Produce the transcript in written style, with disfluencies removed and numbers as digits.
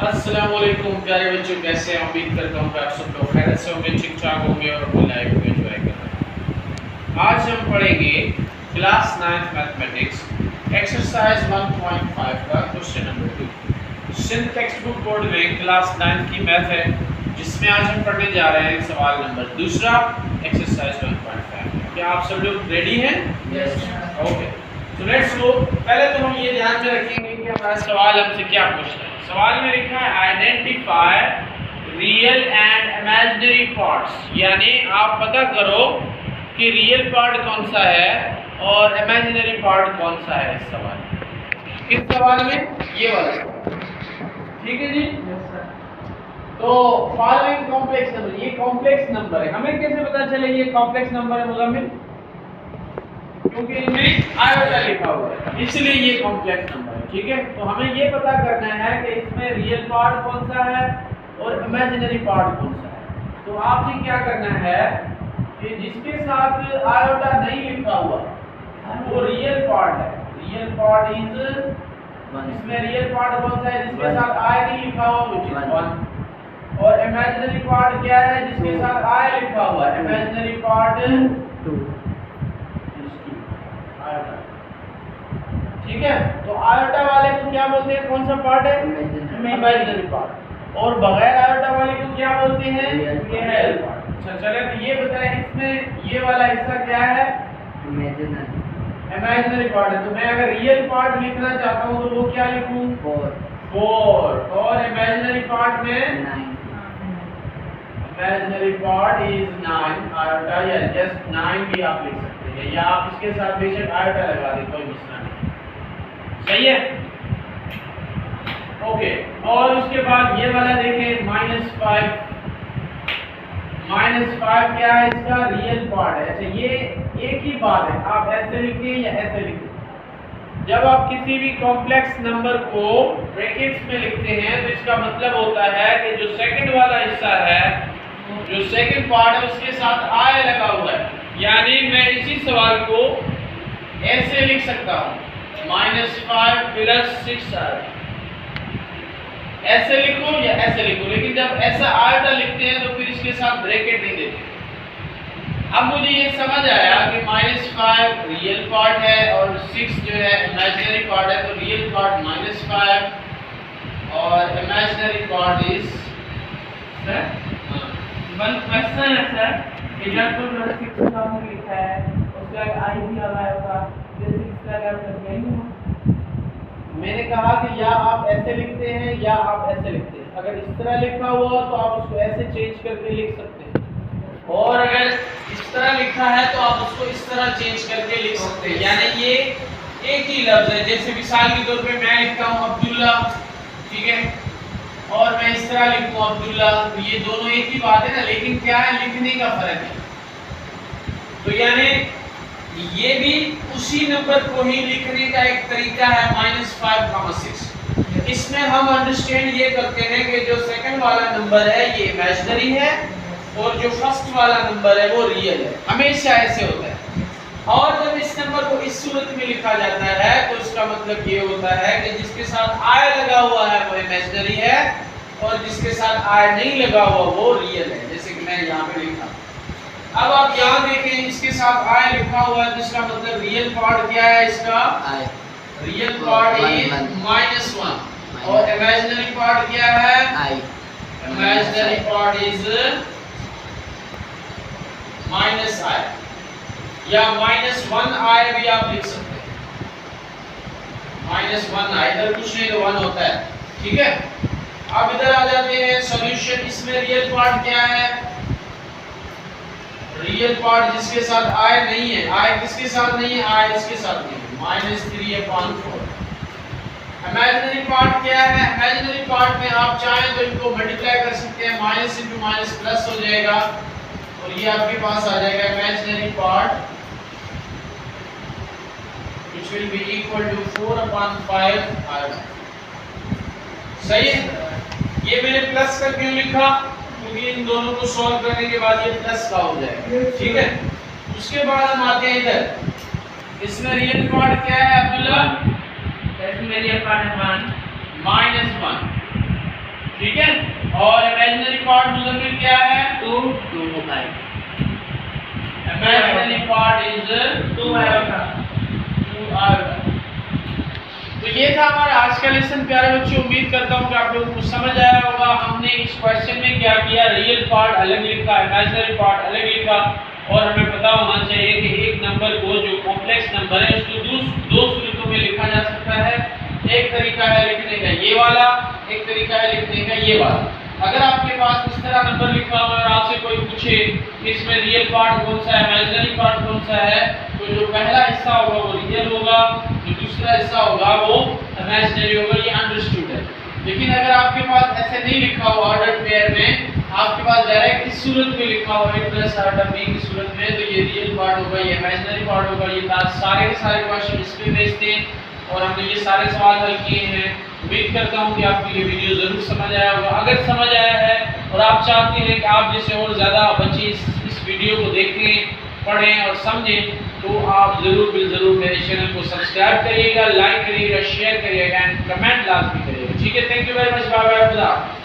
अस्सलामुअलैकुम प्यारे बच्चों, कैसे हैं? उम्मीद करता हूँ कि आप सब लोग खैरियत से होंगे, ठीक ठाक होंगे और अपनी लाइफ को एंजॉय कर रहे हैं। आज हम पढ़ेंगे क्लास 9 मैथमेटिक्स एक्सरसाइज 1.5 का question number 2। Sindh text book board में क्लास 9 की मैथ है, जिसमें आज हम पढ़ने जा रहे हैं सवाल नंबर दूसरा एक्सरसाइज 1.5। क्या आप सब लोग रेडी हैं? यस। ओके, तो लेट्स गो। पहले तो हम ये ध्यान में रखेंगे कि हमारा सवाल हमसे क्या पूछता है। सवाल में लिखा है identify real and imaginary parts, यानी आप पता करो कि रियल पार्ट कौन सा है और इमेजिनरी पार्ट कौन सा है इस सवाल में। किस सवाल में? ये वाला। ठीक है जी। Yes sir. तो फॉलोइंग कॉम्प्लेक्स नंबर, ये कॉम्प्लेक्स नंबर है। हमें कैसे पता चले ये कॉम्प्लेक्स नंबर है मुज़म्मिल? क्योंकि इनमें आयोटा लिखा हुआ है, इसलिए ये कॉम्प्लेक्स नंबर है। ठीक है, तो हमें ये पता करना है कि इसमें रियल पार्ट कौन सा है और इमेजिनरी पार्ट कौन सा है। तो आपने क्या करना है कि जिसके साथ आयोटा नहीं लिखा हुआ वो रियल पार्ट है। रियल पार्ट इज, इसमें रियल पार्ट कौन सा है? जिसके साथ आई नहीं लिखा हुआ, विच इज 1। और इमेजिनरी पार्ट क्या है? जिसके साथ आई लिखा हुआ है। Imaginary part 2। ठीक है, तो आयोटा वाले को क्या बोलते हैं? कौन सा पार्ट है? Imaginary part. और बगैर आयोटा वाले को क्या बोलते हैं? Real part. अच्छा चले, तो ये बताएं इसमें ये वाला हिस्सा क्या है? इमेजिनरी पार्ट है। तो मैं अगर रियल पार्ट लिखना चाहता हूँ तो वो क्या लिखूं? 4। और इमेजिनरी पार्ट में 9। इमेजिनरी पार्ट इज 9 आयोटा, या जस्ट 9 भी आप लिख सकते हैं, या आप इसके साथ बेशक आयोटा लगा दें, कोई मसला नहीं। सही है, ओके। और उसके बाद ये वाला देखें -5। -5 क्या है? इसका रियल पार्ट है। अच्छा, ये एक ही बात है, आप ऐसे लिखें या ऐसे लिखें। जब आप किसी भी कॉम्प्लेक्स नंबर को ब्रैकेट्स में लिखते हैं तो इसका मतलब होता है कि जो सेकंड वाला हिस्सा है, जो सेकंड पार्ट है, उसके साथ आई लगा हुआ है। यानी मैं इसी सवाल को ऐसे लिख सकता हूँ, -5 + 6 आयोटा। ऐसे लिखो या ऐसे लिखो, लेकिन जब ऐसा आयोटा लिखते हैं तो फिर इसके साथ ब्रैकेट नहीं देते। अब मुझे ये समझ आया कि -5 रियल पार्ट है और 6 जो है इमेजिनरी पार्ट है। तो रियल पार्ट -5 और imaginary part is sir, one question है सर कि जब तो 6 का हमने लिखा है उसका आई भी लगाया होगा, जैसे 6 का मतलब नहीं हुआ। मैंने कहा कि या आप ऐसे लिखते हैं या आप ऐसे लिखते हैं। अगर इस तरह लिखा हुआ तो आप उसको ऐसे चेंज करके लिख सकते हैं, और अगर इस तरह लिखा है तो आप उसको इस तरह चेंज करके लिख सकते हैं। यानी ये एक ही लफ्ज है। जैसे मिसाल के तौर पे मैं लिखता हूँ अब्दुल्ला, ठीक है, और मैं इस तरह लिखूँ अब्दुल्ला, तो ये दोनों एक ही बात है ना, लेकिन क्या है, लिखने का फर्क है। तो यानी ये भी उसी नंबर को ही लिखने का एक तरीका है, -5, 6। इसमें हम अंडरस्टैंड ये करते हैं कि जो सेकंड वाला नंबर है ये इमेजिनरी है और जो फर्स्ट वाला नंबर है वो रियल है। हमेशा ऐसे होता है। और जब इस नंबर को इस सूरत में लिखा जाता है तो इसका मतलब ये होता है कि जिसके साथ आई लगा हुआ है वो इमेजिनरी है और जिसके साथ आई नहीं लगा हुआ वो रियल है, जैसे कि मैं यहाँ पे लिखा। अब आप यहाँ देखें, इसके साथ आई लिखा हुआ है, जिसका मतलब रियल पार्ट क्या है इसका? रियल पार्ट इज -1 और इमेजिनरी पार्ट क्या है? इमेजिनरी पार्ट इज -i, या -1i भी आप लिख सकते हैं। -1i, इधर कुछ नहीं तो 1 होता है। ठीक है, अब इधर आ जाते हैं सॉल्यूशन। इसमें रियल पार्ट क्या है? रियल पार्ट जिसके साथ आई नहीं है। आई किसके साथ नहीं है? आई इसके साथ नहीं है, -3/4। इमेजिनरी पार्ट क्या है? इमेजिनरी पार्ट में आप चाहें तो इनको मल्टीप्लाई कर सकते हैं, माइनस इंटू माइनस प्लस हो जाएगा और ये आपके पास आ जाएगा imaginary part which will be equal to 4/5 आएगा। सही है? ये मैंने प्लस कर क्यों लिखा? क्योंकि इन दोनों को सॉल्व करने के बाद ये प्लस का हो जाएगा। ठीक है, उसके बाद हम आते हैं इधर। इसमें रियल पार्ट क्या है? अब्दुल्ला, इसमें रियल पार्ट है 1 -1 ठीक है। और इमेजिनरी पार्ट मुज़म्मिल क्या है? 2 I। Imaginary part is 2 iota. 2 iota. तो ये था हमारा आज का लेसन प्यारे बच्चों। उम्मीद करता हूँ कि आप लोगों को समझ आया होगा। हमने इस क्वेश्चन में क्या किया, रियल पार्ट अलग लिखा, इमेजिनरी पार्ट अलग लिखा, और हमें पता होना चाहिए कि एक नंबर को, जो कॉम्प्लेक्स नंबर है, उसको दो सूरतों में लिखा जा सकता है। एक तरीका है लिखने का ये वाला, एक तरीका है लिखने का ये वाला। अगर आपके पास इस तरह नंबर लिखा हुआ है और आपसे कोई पूछे कि इसमें रियल पार्ट कौन सा है, इमेजिनरी पार्ट कौन सा है, तो जो पहला हिस्सा होगा वो रियल होगा, जो दूसरा हिस्सा होगा वो इमेजिनरी होगा। ये अंडरस्टूड है। लेकिन अगर आपके पास ऐसे नहीं लिखा हुआ ऑर्डर पेयर में, आपके पास डायरेक्ट इस सूरत में लिखा हुआ है प्लस आइटम बी की सूरत में, तो ये रियल पार्ट होगा, ये इमेजिनरी पार्ट होगा। ये सारे के सारे क्वेश्चन इस पे बेस्ड हैं और हमने ये सारे सवाल हल किए हैं। उम्मीद करता हूँ कि आपको ये वीडियो ज़रूर समझ आया होगा। अगर समझ आया है और आप चाहते हैं कि आप जैसे और ज़्यादा बच्चे इस वीडियो को देखें, पढ़ें और समझें, तो आप ज़रूर मेरे चैनल को सब्सक्राइब करिएगा, लाइक करिएगा, शेयर करिएगा एंड कमेंट लाजमी करिएगा। ठीक है, thank you very much, bye bye, खुदा।